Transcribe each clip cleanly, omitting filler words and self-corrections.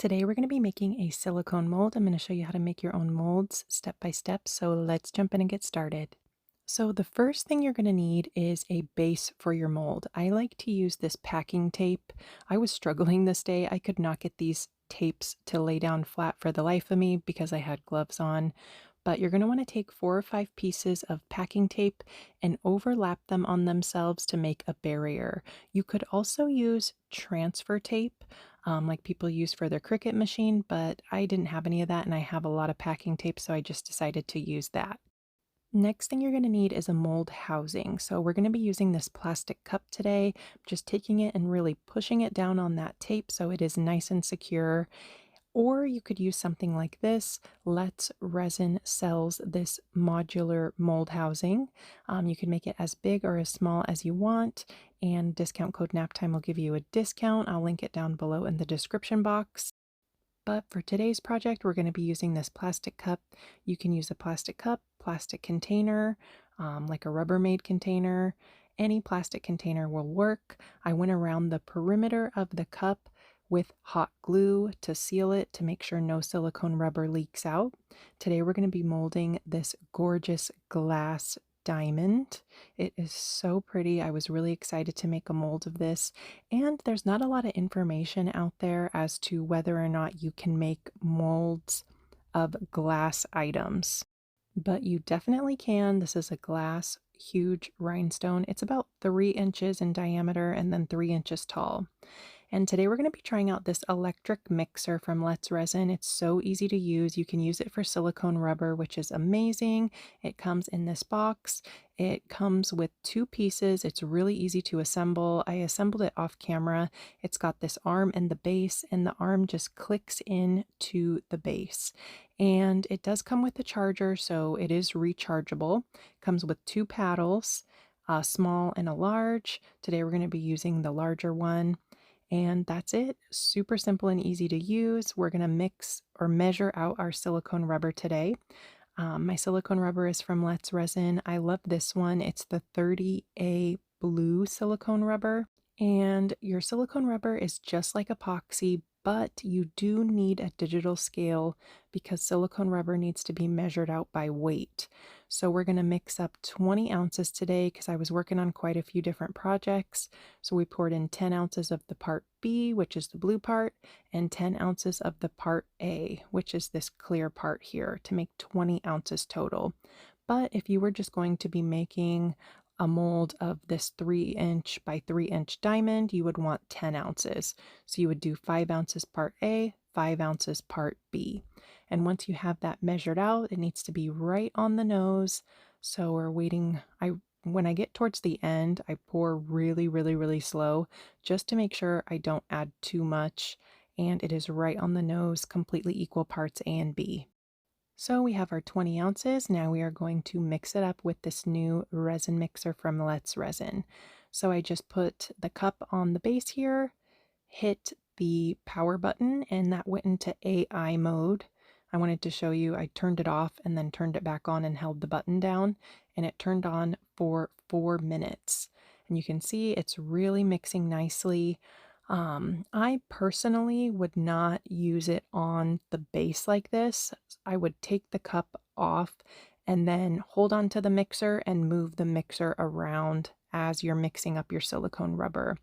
Today we're going to be making a silicone mold. I'm going to show you how to make your own molds step by step. So let's jump in and get started. So the first thing you're going to need is a base for your mold. I like to use this packing tape. I was struggling this day. I could not get these tapes to lay down flat for the life of me because I had gloves on. But you're going to want to take 4 or 5 pieces of packing tape and overlap them on themselves to make a barrier. You could also use transfer tape, like people use for their Cricut machine, but I didn't have any of that and I have a lot of packing tape, so I just decided to use that. Next thing you're going to need is a mold housing. So we're going to be using this plastic cup today, just taking it and really pushing it down on that tape so it is nice and secure. Or you could use something like this. Let's Resin sells this modular mold housing. You can make it as big or as small as you want, and discount code NAPTIME will give you a discount. I'll link it down below in the description box. But for today's project, we're going to be using this plastic cup. You can use a plastic cup, plastic container, like a Rubbermaid container. Any plastic container will work. I went around the perimeter of the cup with hot glue to seal it to make sure no silicone rubber leaks out. Today we're going to be molding this gorgeous glass diamond. It is so pretty. I was really excited to make a mold of this, and there's not a lot of information out there as to whether or not you can make molds of glass items, but you definitely can. This is a glass huge rhinestone. It's about 3 inches in diameter and then 3 inches tall. And today we're going to be trying out this electric mixer from Let's Resin. It's so easy to use. You can use it for silicone rubber, which is amazing. It comes in this box. It comes with 2 pieces. It's really easy to assemble. I assembled it off camera. It's got this arm and the base, and the arm just clicks in to the base. And it does come with a charger, so it is rechargeable. Comes with 2 paddles, a small and a large. Today we're going to be using the larger one. And that's it. Super simple and easy to use. We're going to mix or measure out our silicone rubber today. My silicone rubber is from Let's Resin. I love this one. It's the 30A blue silicone rubber. And your silicone rubber is just like epoxy, but you do need a digital scale because silicone rubber needs to be measured out by weight. So we're going to mix up 20 ounces today because I was working on quite a few different projects. So we poured in 10 ounces of the part B, which is the blue part, and 10 ounces of the part A, which is this clear part here, to make 20 ounces total. But if you were just going to be making a mold of this 3-inch by 3-inch diamond, you would want 10 ounces. So you would do 5 ounces part A, 5 ounces part B. And once you have that measured out, it needs to be right on the nose. So we're waiting. When I get towards the end, I pour really, really, really slow just to make sure I don't add too much. And it is right on the nose, completely equal parts A and B. So we have our 20 ounces. Now we are going to mix it up with this new resin mixer from Let's Resin. So I just put the cup on the base here, hit the power button, and that went into AI mode. I wanted to show you, I turned it off and then turned it back on and held the button down, and it turned on for 4 minutes. And you can see it's really mixing nicely. I personally would not use it on the base like this. I would take the cup off and then hold on to the mixer and move the mixer around as you're mixing up your silicone rubber.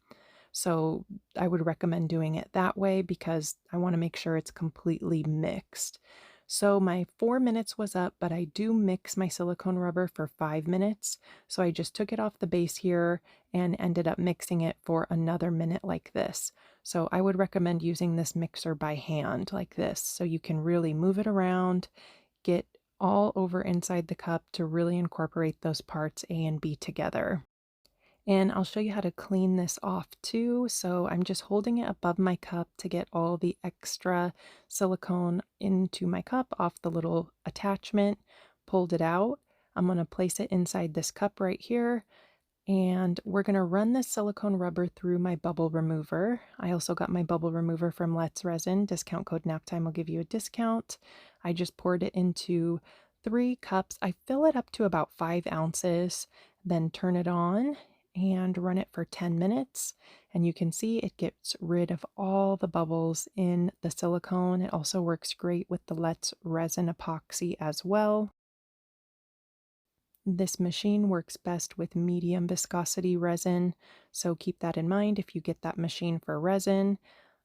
So I would recommend doing it that way because I want to make sure it's completely mixed. So my 4 minutes was up, but I do mix my silicone rubber for 5 minutes. So I just took it off the base here and ended up mixing it for another minute like this. So I would recommend using this mixer by hand like this, so you can really move it around, get all over inside the cup to really incorporate those parts A and B together. And I'll show you how to clean this off too. So I'm just holding it above my cup to get all the extra silicone into my cup off the little attachment, pulled it out. I'm going to place it inside this cup right here. And we're going to run this silicone rubber through my bubble remover. I also got my bubble remover from Let's Resin. Discount code NAPTIME will give you a discount. I just poured it into 3 cups. I fill it up to about 5 ounces, then turn it on and run it for 10 minutes. And you can see it gets rid of all the bubbles in the silicone. It also works great with the Let's Resin epoxy as well. This machine works best with medium viscosity resin, so keep that in mind if you get that machine for resin.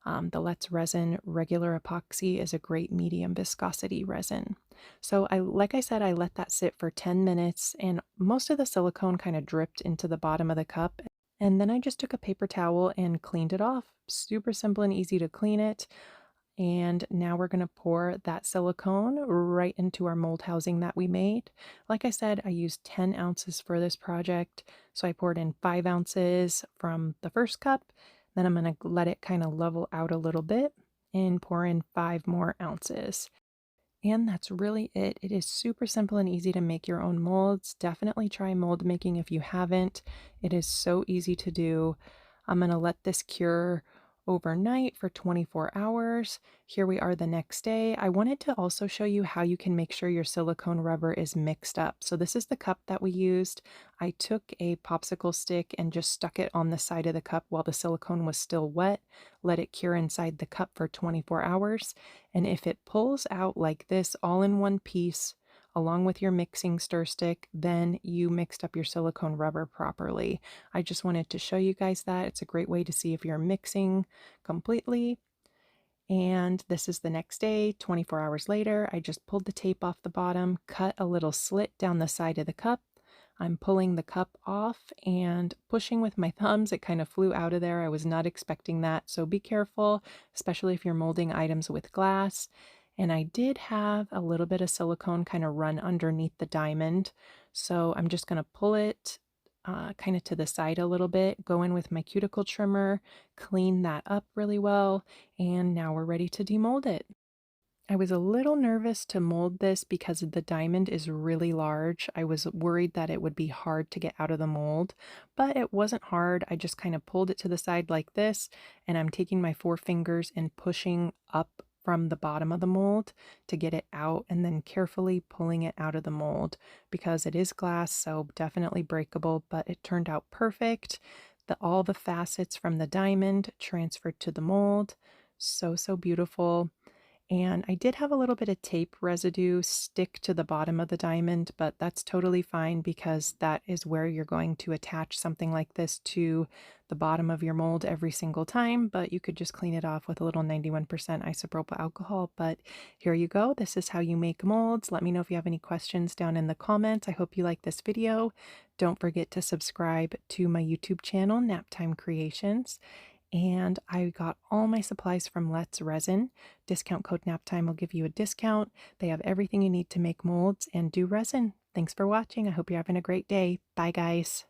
The Let's Resin regular epoxy is a great medium viscosity resin. So like I said, I let that sit for 10 minutes and most of the silicone kind of dripped into the bottom of the cup. And then I just took a paper towel and cleaned it off. Super simple and easy to clean it. And now we're going to pour that silicone right into our mold housing that we made. Like I said, I used 10 ounces for this project. So I poured in 5 ounces from the first cup. Then I'm going to let it kind of level out a little bit and pour in 5 more ounces. And that's really it. It is super simple and easy to make your own molds. Definitely try mold making if you haven't. It is so easy to do. I'm going to let this cure overnight for 24 hours. Here we are the next day. I wanted to also show you how you can make sure your silicone rubber is mixed up. So this is the cup that we used. I took a popsicle stick and just stuck it on the side of the cup while the silicone was still wet, let it cure inside the cup for 24 hours. And if it pulls out like this all in one piece, along with your mixing stir stick, then you mixed up your silicone rubber properly. I just wanted to show you guys that. It's a great way to see if you're mixing completely. And this is the next day, 24 hours later. I just pulled the tape off the bottom, cut a little slit down the side of the cup. I'm pulling the cup off and pushing with my thumbs. It kind of flew out of there. I was not expecting that. So be careful, especially if you're molding items with glass. And I did have a little bit of silicone kind of run underneath the diamond. So I'm just going to pull it kind of to the side a little bit, go in with my cuticle trimmer, clean that up really well, and now we're ready to demold it. I was a little nervous to mold this because the diamond is really large. I was worried that it would be hard to get out of the mold, but it wasn't hard. I just kind of pulled it to the side like this, and I'm taking my 4 fingers and pushing up from the bottom of the mold to get it out, and then carefully pulling it out of the mold because it is glass, so definitely breakable, but it turned out perfect. All the facets from the diamond transferred to the mold. So, so beautiful. And I did have a little bit of tape residue stick to the bottom of the diamond, but that's totally fine because that is where you're going to attach something like this to the bottom of your mold every single time, but you could just clean it off with a little 91% isopropyl alcohol. But here you go. This is how you make molds. Let me know if you have any questions down in the comments. I hope you like this video. Don't forget to subscribe to my YouTube channel, Naptime Creations. And I got all my supplies from Let's Resin. Discount code NAPTIME will give you a discount. They have everything you need to make molds and do resin. Thanks for watching. I hope you're having a great day. Bye, guys.